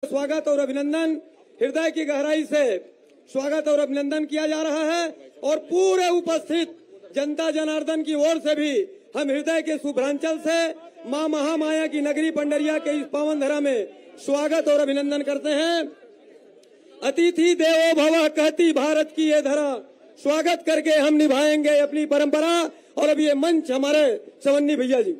स्वागत और अभिनंदन हृदय की गहराई से स्वागत और अभिनंदन किया जा रहा है और पूरे उपस्थित जनता जनार्दन की ओर से भी हम हृदय के शुभ्रांचल से मां महामाया की नगरी पंडरिया के इस पावन धरा में स्वागत और अभिनंदन करते हैं। अतिथि देवो भव कहती भारत की ये धरा, स्वागत करके हम निभाएंगे अपनी परंपरा। और अब ये मंच हमारे सवन्नी भैया जी,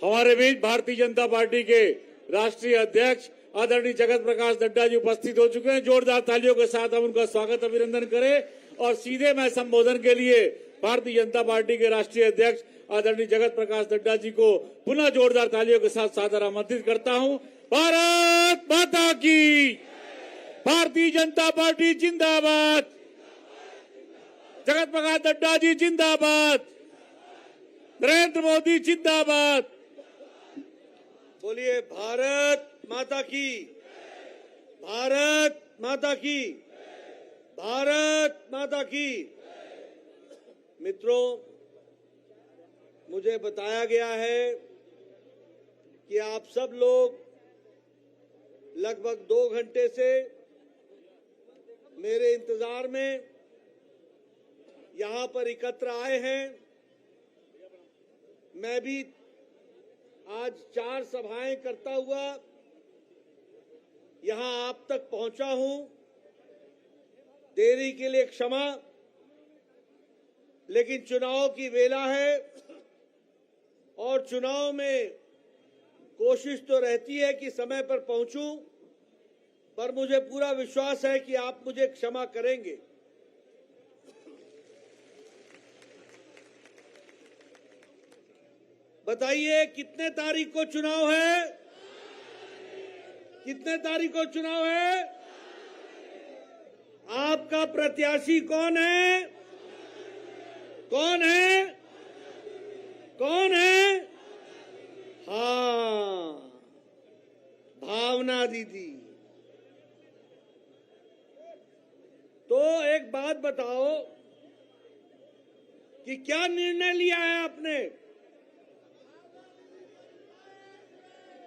हमारे बीच भारतीय जनता पार्टी के राष्ट्रीय अध्यक्ष आदरणीय जगत प्रकाश नड्डा जी उपस्थित हो चुके हैं। जोरदार तालियों के साथ हम उनका स्वागत अभिनंदन करें और सीधे मैं संबोधन के लिए भारतीय जनता पार्टी के राष्ट्रीय अध्यक्ष आदरणीय जगत प्रकाश नड्डा जी को पुनः जोरदार तालियों के साथ सादर आमंत्रित करता हूं। भारत माता की, भारतीय जनता पार्टी जिंदाबाद, जगत प्रकाश नड्डा जी जिंदाबाद, नरेंद्र मोदी जिंदाबाद। बोलिए भारत माता की, भारत माता की, भारत माता की। मित्रों, मुझे बताया गया है कि आप सब लोग लगभग 2 घंटे से मेरे इंतजार में यहां पर एकत्र आए हैं। मैं भी आज 4 सभाएं करता हुआ यहां आप तक पहुंचा हूं। देरी के लिए क्षमा, लेकिन चुनाव की वेला है और चुनाव में कोशिश तो रहती है कि समय पर पहुंचूं, पर मुझे पूरा विश्वास है कि आप मुझे क्षमा करेंगे। बताइए कितने तारीख को चुनाव है? कितने तारीख को चुनाव है? आपका प्रत्याशी कौन है? कौन है? कौन है? हाँ, भावना दीदी। तो एक बात बताओ कि क्या निर्णय लिया है आपने?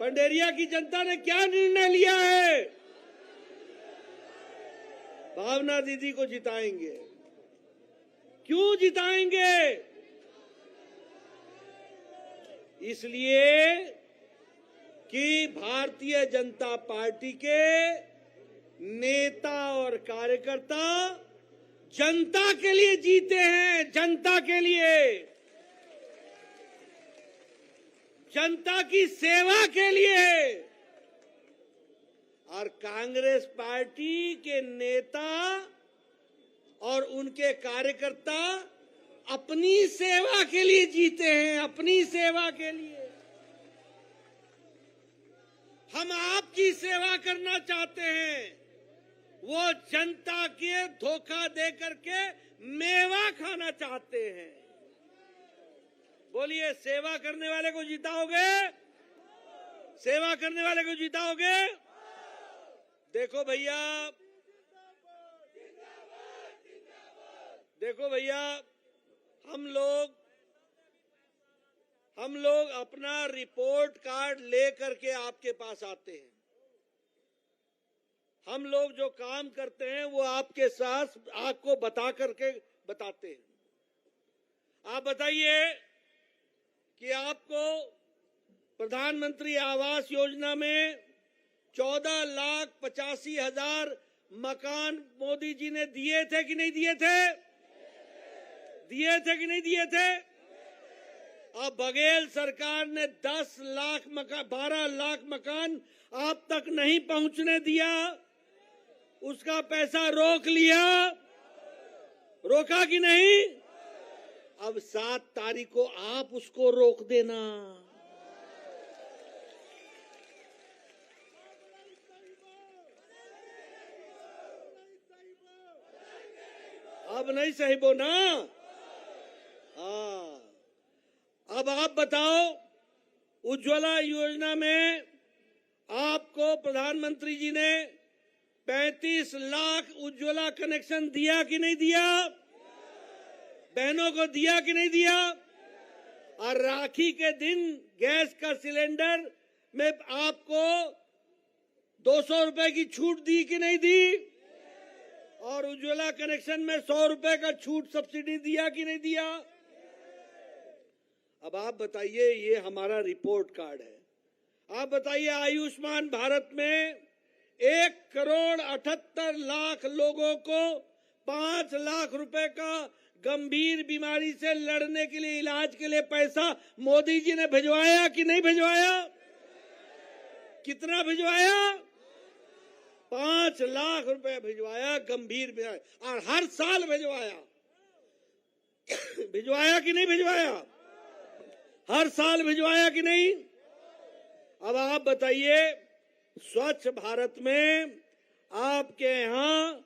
पंडेरिया की जनता ने क्या निर्णय लिया है? भावना दीदी को जिताएंगे। क्यों जिताएंगे? इसलिए कि भारतीय जनता पार्टी के नेता और कार्यकर्ता जनता के लिए जीते हैं, जनता के लिए, जनता की सेवा के लिए। और कांग्रेस पार्टी के नेता और उनके कार्यकर्ता अपनी सेवा के लिए जीते हैं, अपनी सेवा के लिए। हम आपकी सेवा करना चाहते हैं, वो जनता के धोखा दे करके मेवा खाना चाहते हैं। बोलिए, सेवा करने वाले को जिताओगे? सेवा करने वाले को जिताओगे? देखो भैया, देखो भैया, हम लोग अपना रिपोर्ट कार्ड ले करके आपके पास आते हैं। हम लोग जो काम करते हैं वो आपके साथ आपको बता करके बताते हैं। आप बताइए कि आपको प्रधानमंत्री आवास योजना में 14,85,000 मकान मोदी जी ने दिए थे कि नहीं दिए थे? दिए थे कि नहीं दिए थे? अब बघेल सरकार ने 12 लाख मकान आप तक नहीं पहुंचने दिया, उसका पैसा रोक लिया। रोका कि नहीं? अब 7 तारीख को आप उसको रोक देना। अब नहीं सहिबो ना? हाँ, अब आप बताओ, उज्ज्वला योजना में आपको प्रधानमंत्री जी ने 35 लाख उज्ज्वला कनेक्शन दिया कि नहीं दिया? बहनों को दिया कि नहीं दिया? और राखी के दिन गैस का सिलेंडर में आपको 200 रुपए की छूट दी कि नहीं दी? और उज्ज्वला कनेक्शन में 100 रुपए का छूट सब्सिडी दिया कि नहीं दिया? अब आप बताइए, ये हमारा रिपोर्ट कार्ड है। आप बताइए, आयुष्मान भारत में 1,78,00,000 लोगों को 5 लाख रुपए का गंभीर बीमारी से लड़ने के लिए, इलाज के लिए पैसा मोदी जी ने भिजवाया कि नहीं भिजवाया? कितना भिजवाया? 5 लाख रुपए भिजवाया गंभीर बीमारी, और हर साल भिजवाया। भिजवाया कि नहीं भिजवाया? हर साल भिजवाया कि नहीं? अब आप बताइए, स्वच्छ भारत में आपके यहाँ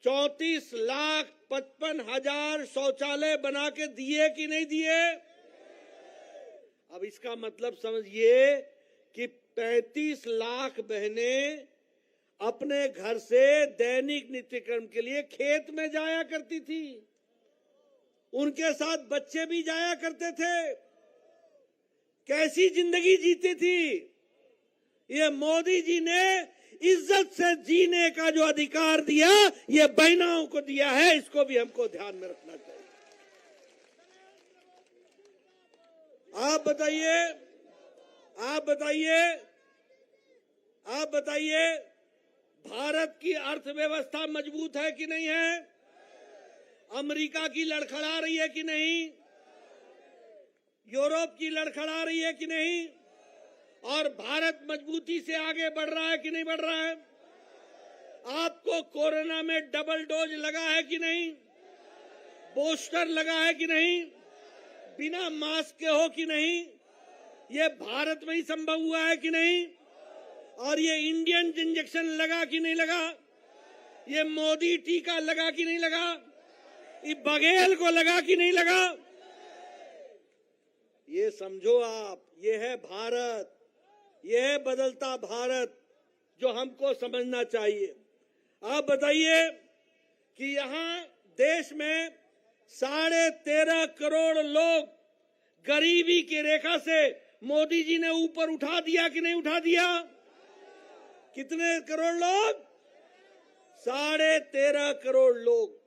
34,55,000 शौचालय बना के दिए कि नहीं दिए? अब इसका मतलब समझिए कि 35 लाख बहनें अपने घर से दैनिक नित्यक्रम के लिए खेत में जाया करती थी। उनके साथ बच्चे भी जाया करते थे। कैसी जिंदगी जीती थी? ये मोदी जी ने इज्जत से जीने का जो अधिकार दिया, ये बहनाओं को दिया है। इसको भी हमको ध्यान में रखना चाहिए। आप बताइए, आप बताइए, आप बताइए, भारत की अर्थव्यवस्था मजबूत है कि नहीं है? अमेरिका की लड़खड़ा रही है कि नहीं? यूरोप की लड़खड़ा रही है कि नहीं? और भारत मजबूती से आगे बढ़ रहा है कि नहीं बढ़ रहा है? आपको कोरोना में डबल डोज लगा है कि नहीं? बूस्टर लगा है कि नहीं? बिना मास्क के हो कि नहीं? ये भारत में ही संभव हुआ है कि नहीं? और ये इंडियन इंजेक्शन लगा कि नहीं लगा? ये मोदी टीका लगा कि नहीं लगा? ये बघेल को लगा कि नहीं लगा? ये समझो आप, ये है भारत, ये है बदलता भारत जो हमको समझना चाहिए। आप बताइए कि यहाँ देश में 13.5 करोड़ लोग गरीबी की रेखा से मोदी जी ने ऊपर उठा दिया कि नहीं उठा दिया? कितने करोड़ लोग? 13.5 करोड़ लोग।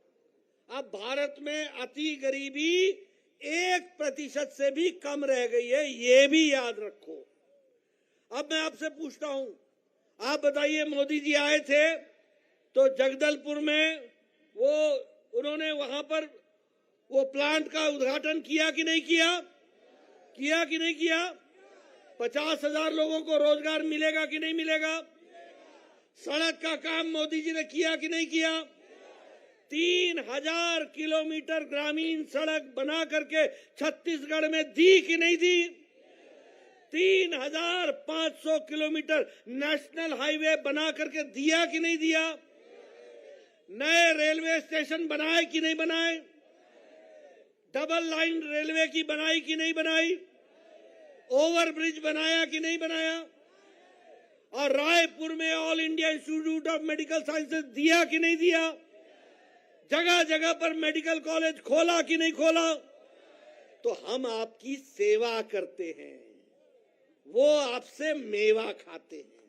अब भारत में अति गरीबी 1% से भी कम रह गई है, ये भी याद रखो। अब मैं आपसे पूछता हूं, आप बताइए, मोदी जी आए थे तो जगदलपुर में उन्होंने वहां पर वो प्लांट का उद्घाटन किया कि नहीं किया? किया कि नहीं किया? 50,000 लोगों को रोजगार मिलेगा कि नहीं मिलेगा? सड़क का काम मोदी जी ने किया कि नहीं किया? 3,000 किलोमीटर ग्रामीण सड़क बना करके छत्तीसगढ़ में दी कि नहीं दी? 3,500 किलोमीटर नेशनल हाईवे बना करके दिया कि नहीं दिया? नए रेलवे स्टेशन बनाए कि नहीं बनाए? डबल लाइन रेलवे की बनाई कि नहीं बनाई? ओवरब्रिज बनाया कि नहीं बनाया? और रायपुर में all India institute of medical sciences दिया कि नहीं दिया? जगह जगह पर मेडिकल कॉलेज खोला कि नहीं खोला? तो हम आपकी सेवा करते हैं, वो आपसे मेवा खाते हैं।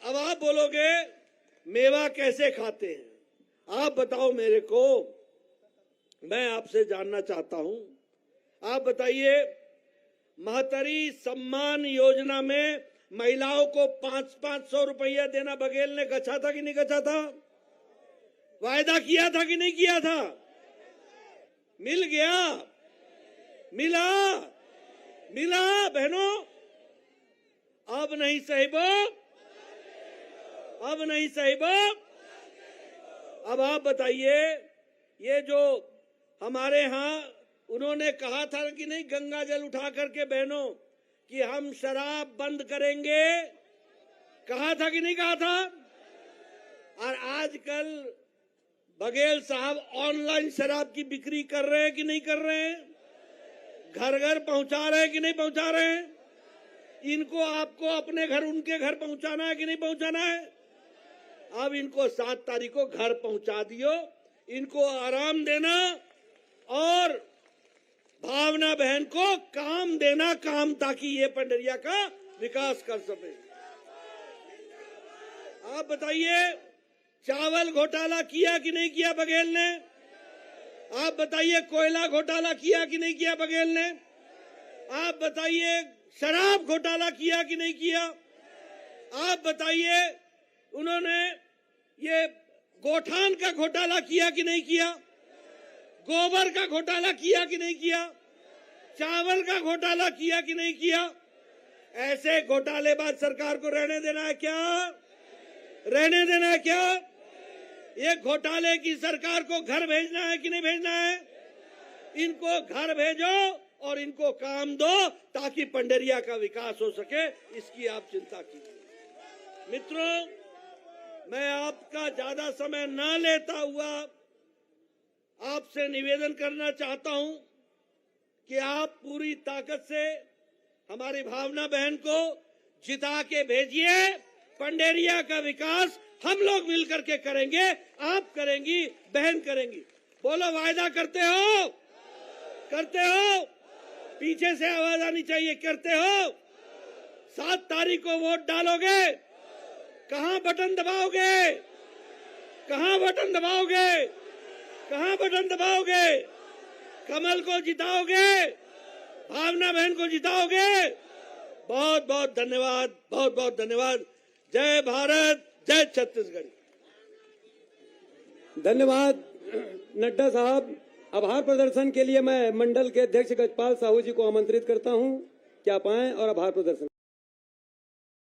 अब आप बोलोगे मेवा कैसे खाते हैं? आप बताओ मेरे को, मैं आपसे जानना चाहता हूं। आप बताइए, महतरी सम्मान योजना में महिलाओं को 500-500 रुपया देना बघेल ने गछा था कि नहीं गछा था? वायदा किया था कि नहीं किया था? मिल गया? मिला? मिला बहनों? अब नहीं साहिबो, अब नहीं साहिबो। अब आप बताइए, ये जो हमारे यहाँ उन्होंने कहा था कि नहीं, गंगा जल उठा करके बहनों कि हम शराब बंद करेंगे, कहा था कि नहीं कहा था? और आजकल बघेल साहब ऑनलाइन शराब की बिक्री कर रहे हैं कि नहीं कर रहे हैं? घर घर पहुंचा रहे हैं कि नहीं पहुंचा रहे हैं? इनको आपको अपने घर उनके घर पहुंचाना है कि नहीं पहुंचाना है? अब इनको 7 तारीख को घर पहुंचा दियो, इनको आराम देना और भावना बहन को काम देना, काम, ताकि ये पंडरिया का विकास कर सके। आप बताइए, चावल घोटाला किया कि नहीं किया बघेल ने? आप बताइए, कोयला घोटाला किया कि नहीं किया बघेल ने? आप बताइए, शराब घोटाला किया कि नहीं किया? आप बताइए, उन्होंने ये गोठान का घोटाला किया कि नहीं किया? गोबर का घोटाला किया कि नहीं किया? चावल का घोटाला किया कि नहीं किया? ऐसे घोटालेबाज सरकार को रहने देना है क्या? रहने देना है क्या? ये घोटाले की सरकार को घर भेजना है कि नहीं भेजना है? इनको घर भेजो और इनको काम दो ताकि पंडरिया का विकास हो सके, इसकी आप चिंता कीजिए। मित्रों, मैं आपका ज्यादा समय न लेता हुआ आपसे निवेदन करना चाहता हूं कि आप पूरी ताकत से हमारी भावना बहन को जिता के भेजिए। पंडेरिया का विकास हम लोग मिलकर के करेंगे, आप करेंगी, बहन करेंगी। बोलो, वायदा करते हो? करते हो? पीछे से आवाज आनी चाहिए, करते हो? 7 तारीख को वोट डालोगे? कहां बटन दबाओगे? कहां बटन दबाओगे? कहां बटन दबाओगे? कमल को जिताओगे? भावना बहन को जिताओगे? बहुत बहुत धन्यवाद, बहुत बहुत धन्यवाद। जय भारत, जय छत्तीसगढ़। धन्यवाद नड्डा साहब। आभार प्रदर्शन के लिए मैं मंडल के अध्यक्ष गजपाल साहू जी को आमंत्रित करता हूं कि आप आएं और आभार प्रदर्शन